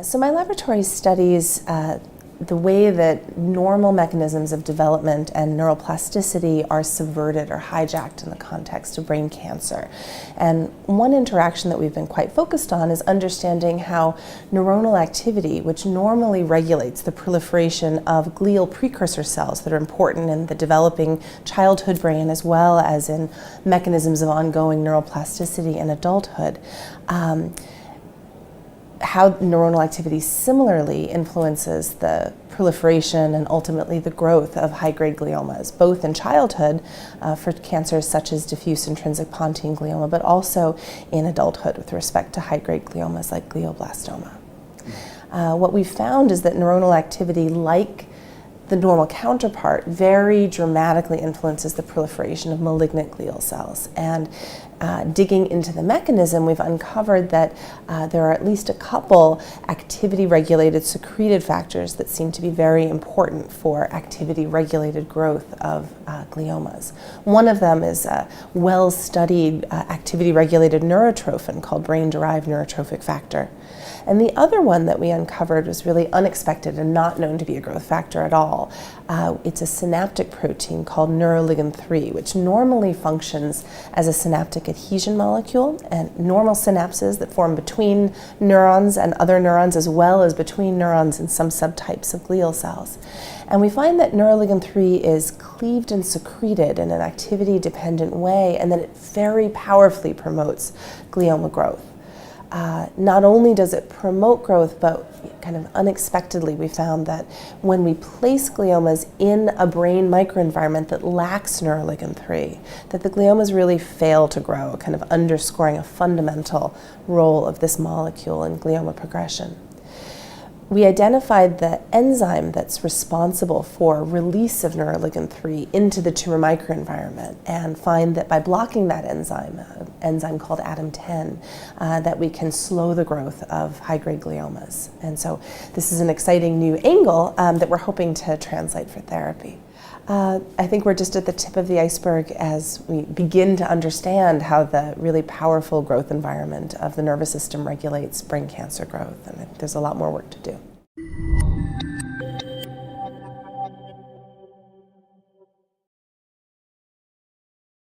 So my laboratory studies the way that normal mechanisms of development and neuroplasticity are subverted or hijacked in the context of brain cancer. And one interaction that we've been quite focused on is understanding how neuronal activity, which normally regulates the proliferation of glial precursor cells that are important in the developing childhood brain as well as in mechanisms of ongoing neuroplasticity in adulthood, how neuronal activity similarly influences the proliferation and ultimately the growth of high-grade gliomas, both in childhood for cancers such as diffuse intrinsic pontine glioma, but also in adulthood with respect to high-grade gliomas like glioblastoma. What we found is that neuronal activity, like the normal counterpart, very dramatically influences the proliferation of malignant glial cells. And digging into the mechanism, we've uncovered that there are at least a couple activity-regulated secreted factors that seem to be very important for activity-regulated growth of gliomas. One of them is a well-studied activity-regulated neurotrophin called brain-derived neurotrophic factor. And the other one that we uncovered was really unexpected and not known to be a growth factor at all. It's a synaptic protein called Neuro Ligand 3, which normally functions as a synaptic adhesion molecule, and normal synapses that form between neurons and other neurons as well as between neurons in some subtypes of glial cells. And we find that Neuro Ligand 3 is cleaved and secreted in an activity-dependent way, and that it very powerfully promotes glioma growth. Not only does it promote growth, but kind of unexpectedly we found that when we place gliomas in a brain microenvironment that lacks neuroligand 3, that the gliomas really fail to grow, kind of underscoring a fundamental role of this molecule in glioma progression. We identified the enzyme that's responsible for release of neuroligand 3 into the tumor microenvironment and find that by blocking that enzyme, an enzyme called ADAM10, that we can slow the growth of high-grade gliomas. And so this is an exciting new angle that we're hoping to translate for therapy. I think we're just at the tip of the iceberg as we begin to understand how the really powerful growth environment of the nervous system regulates brain cancer growth, and there's a lot more work to do.